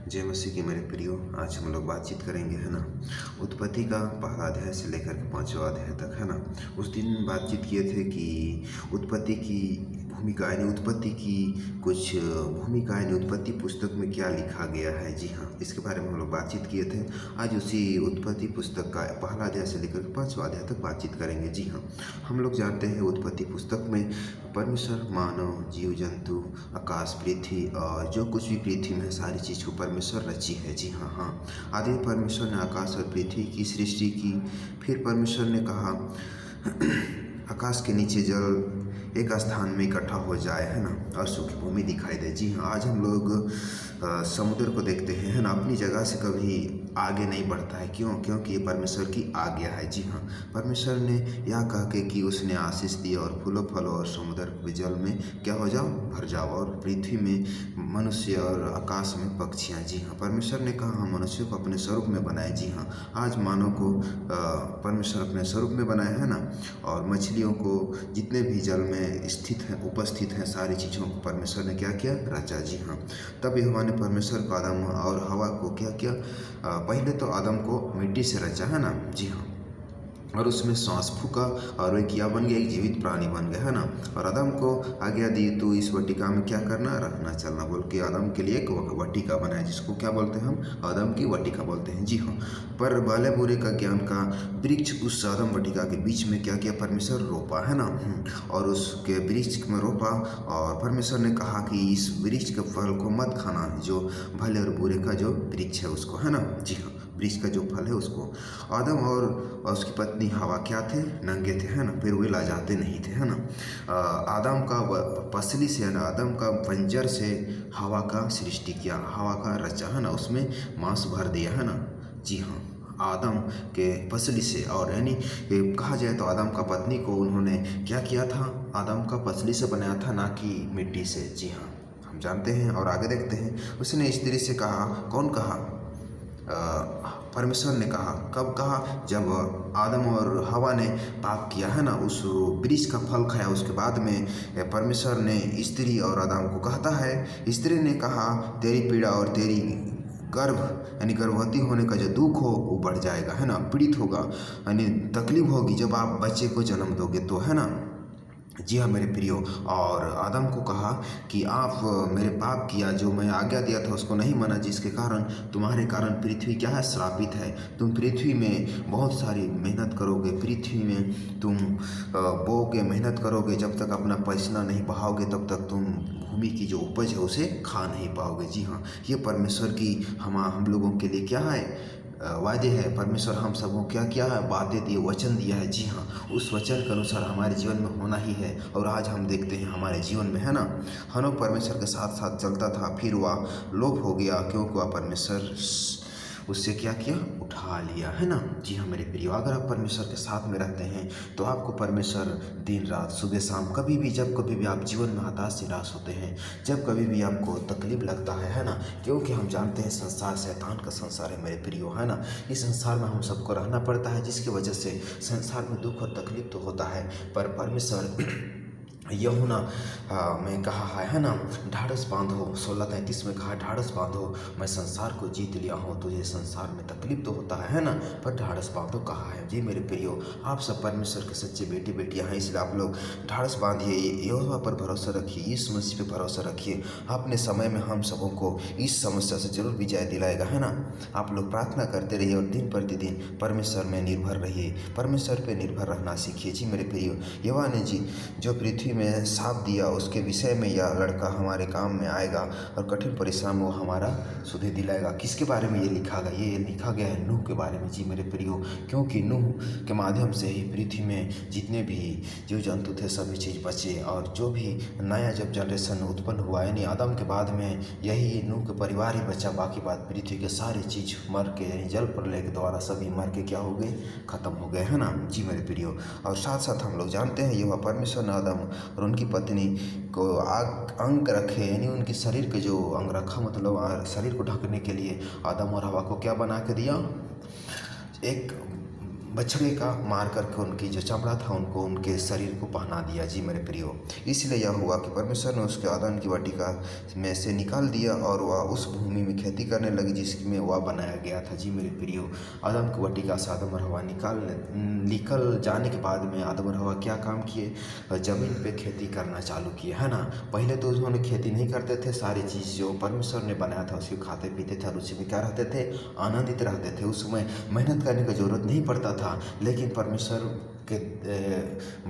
जय मसीह की मेरे प्रियो। आज हम लोग बातचीत करेंगे, है ना, उत्पत्ति का पहला अध्याय से लेकर के पांचवा अध्याय तक, है ना। उस दिन बातचीत किए थे कि उत्पत्ति की भूमिका यानी उत्पत्ति की कुछ भूमिका यानी उत्पत्ति पुस्तक में क्या लिखा गया है। जी हाँ, इसके बारे में हम लोग बातचीत किए थे। आज उसी उत्पत्ति पुस्तक का पहला अध्याय से लेकर पांचवा अध्याय तक बातचीत करेंगे। जी हाँ, हम लोग जानते हैं उत्पत्ति पुस्तक में परमेश्वर मानव, जीव जंतु, आकाश, पृथ्वी और जो कुछ भी पृथ्वी में है सारी चीज़ को परमेश्वर रची है। जी हाँ, आदि में परमेश्वर ने आकाश और पृथ्वी की सृष्टि की। फिर परमेश्वर ने कहा आकाश के नीचे जल एक स्थान में इकट्ठा हो जाए, है ना, और सूखी भूमि दिखाई दे। जी हाँ, आज हम लोग समुद्र को देखते हैं, है ना, अपनी जगह से कभी आगे नहीं बढ़ता है। क्यों? क्योंकि ये परमेश्वर की आज्ञा है। जी हाँ, परमेश्वर ने यह कह के कि उसने आशीष दी और फूलों फलों और समुद्र के जल में क्या हो जाओ, भर जाओ, और पृथ्वी में मनुष्य और आकाश में पक्षियाँ। जी हाँ, परमेश्वर ने कहा हम मनुष्य को अपने स्वरूप में बनाए। जी हाँ, आज मानव को परमेश्वर अपने स्वरूप में बनाए, है ना, और मछलियों को जितने भी जल में स्थित हैं, उपस्थित हैं, सारी चीज़ों को परमेश्वर ने क्या किया, रचा। जी हाँ, तब यहोवा ने परमेश्वर को आदम और हवा को क्या किया, पहले तो आदम को मिट्टी से रचा, है ना। जी हाँ, और उसमें सांस फूका और वे क्या बन गया, एक जीवित प्राणी बन गया, है ना। और आदम को आज्ञा दी तू इस वाटिका में क्या करना, रहना चलना, बोल के आदम के लिए एक वाटिका बनाया, जिसको क्या बोलते हैं हम, आदम की वाटिका बोलते हैं। जी हाँ, पर भले बुरे का ज्ञान का वृक्ष उस आदम वाटिका के बीच में क्या किया, परमेश्वर रोपा, है ना। और उसके वृक्ष में रोपा और परमेश्वर ने कहा कि इस वृक्ष के फल को मत खाना, जो भले और बुरे का जो वृक्ष है उसको, है ना। जी हाँ, वृक्ष का जो फल है उसको। आदम और उसकी पत्नी हवा क्या थे, नंगे थे, है ना, फिर वे लाजाते नहीं थे, है ना। आदम का पसली से, है ना, आदम का पंजर से हवा का सृष्टि किया, हवा का रचा, है ना, उसमें मांस भर दिया, है ना। जी हाँ, आदम के पसली से, और यानी कहा जाए तो आदम का पत्नी को उन्होंने क्या किया था, आदम का पसली से बनाया था, ना कि मिट्टी से। जी हाँ, हम जानते हैं और आगे देखते हैं। उसने स्त्री से कहा, कौन कहा, परमेश्वर ने कहा। कब कहा, जब आदम और हवा ने पाप किया, है ना, उस वृक्ष का फल खाया, उसके बाद में परमेश्वर ने स्त्री और आदम को कहता है, स्त्री ने कहा तेरी पीड़ा और तेरी गर्भ यानी गर्भवती होने का जो दुख हो वो बढ़ जाएगा, है ना, पीड़ित होगा, यानी तकलीफ होगी जब आप बच्चे को जन्म दोगे तो, है ना। जी हाँ मेरे प्रियो, और आदम को कहा कि आप मेरे पाप किया, जो मैं आज्ञा दिया था उसको नहीं माना, जिसके कारण तुम्हारे कारण पृथ्वी क्या है, श्रापित है। तुम पृथ्वी में बहुत सारी मेहनत करोगे, पृथ्वी में तुम बोओगे, मेहनत करोगे, जब तक अपना पसीना नहीं बहाओगे तब तक तुम भूमि की जो उपज है उसे खा नहीं पाओगे। जी हाँ, ये परमेश्वर की हम लोगों के लिए क्या है, वादे है। परमेश्वर हम सबको क्या क्या है, बातें दिए, वचन दिया है। जी हाँ, उस वचन के अनुसार हमारे जीवन में होना ही है। और आज हम देखते हैं हमारे जीवन में, है ना, हनोक परमेश्वर के साथ साथ चलता था, फिर वह लोप हो गया क्योंकि वह परमेश्वर उससे क्या किया, उठा लिया, है ना। जी हाँ मेरे प्रियो, अगर आप परमेश्वर के साथ में रहते हैं तो आपको परमेश्वर दिन रात, सुबह शाम, कभी भी, जब कभी भी आप जीवन में हताश निराश होते हैं, जब कभी भी आपको तकलीफ लगता है ना, क्योंकि हम जानते हैं संसार शैतान का संसार है मेरे प्रियो, है ना। इस संसार में हम सबको रहना पड़ता है, जिसकी वजह से संसार में दुख और तकलीफ तो होता है, पर परमेश्वर यूहन्ना में कहा है ना, ढाढ़स बांधो, 16:33 में कहा ढाढ़स बांधो, मैं संसार को जीत लिया हूँ। तुझे संसार में तकलीफ तो होता है ना, पर ढाढ़स बांधो कहा है। जी मेरे प्रियो, आप सब परमेश्वर के सच्चे बेटे बेटियाँ हैं, इसलिए आप लोग ढाढ़स बांधिए, यहोवा पर भरोसा रखिए, यीशु मसीह पे भरोसा रखिए। अपने समय में हम सबों को इस समस्या से जरूर विजय दिलाएगा, है ना। आप लोग प्रार्थना करते रहिए और दिन प्रतिदिन परमेश्वर में निर्भर रहिए, परमेश्वर पे निर्भर रहना सीखिए। जी मेरे प्रियो, यहोवा ने जी जो पृथ्वी में साथ दिया उसके विषय में यह लड़का हमारे काम में आएगा और कठिन परिश्रम वो हमारा सुधे दिलाएगा। किसके बारे में ये लिखा गया, ये लिखा गया है नूह के बारे में। जी मेरे प्रियो, क्योंकि नूह के माध्यम से ही पृथ्वी में जितने भी जीव जंतु थे सभी चीज़ बचे, और जो भी नया जब जनरेशन उत्पन्न हुआ, यानी आदम के बाद में यही नूह के परिवार ही बचा, बाकी बात पृथ्वी के सारी चीज़ मर के, यानी जल प्रलय के द्वारा सभी मर के क्या हो गए, खत्म हो गए, है ना। जी मेरे प्रियो, और साथ साथ हम लोग जानते हैं यह परमेश्वर ने आदम और उनकी पत्नी को अंग रखे, यानी उनके शरीर के जो अंग रखा, मतलब शरीर को ढकने के लिए आदम और हवा को क्या बना के दिया, एक बछड़े का मार करके उनकी जो चमड़ा था उनको उनके शरीर को पहना दिया जी मेरे प्रियो। इसलिए यह हुआ कि परमेश्वर ने उसके आदन की वाटिका में से निकाल दिया और वह उस भूमि में खेती करने लगी जिसमें वह बनाया गया था जी मेरे प्रियो। आदम की वाटिका से आदम और हवा निकल जाने के बाद में आदम और हवा क्या काम किए, ज़मीन पे खेती करना चालू किए, है ना। पहले तो उन्होंने खेती नहीं करते थे, सारी चीज़ जो परमेश्वर ने बनाया था उसको खाते पीते थे और उसी में क्या रहते थे, आनंदित रहते थे। उसमें मेहनत करने की ज़रूरत नहीं पड़ता था। लेकिन परमेश्वर के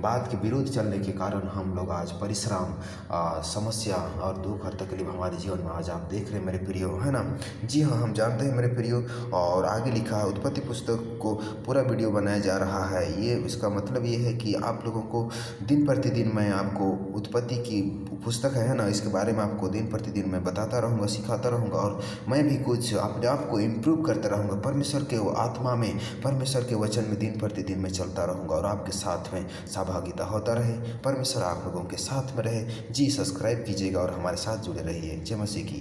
बात के विरुद्ध चलने के कारण हम लोग आज परिश्रम, समस्या और दुख और तकलीफ हमारे जीवन में आज आप देख रहे हैं मेरे प्रियो, है ना। जी हाँ, हम जानते हैं मेरे प्रियो। और आगे लिखा है, उत्पत्ति पुस्तक को पूरा वीडियो बनाया जा रहा है। ये इसका मतलब ये है कि आप लोगों को दिन प्रतिदिन मैं आपको उत्पत्ति की पुस्तक है ना, इसके बारे में आपको दिन प्रतिदिन मैं बताता रहूँगा, सिखाता रहूँगा और मैं भी कुछ अपने आप को इम्प्रूव करता रहूँगा। परमेश्वर के आत्मा में, परमेश्वर के वचन में दिन प्रतिदिन मैं चलता रहूँगा और आपके साथ में सहभागिता होता रहे। परमेश्वर आप लोगों के साथ में रहे। जी, सब्सक्राइब कीजिएगा और हमारे साथ जुड़े रहिए। जय मसीह की।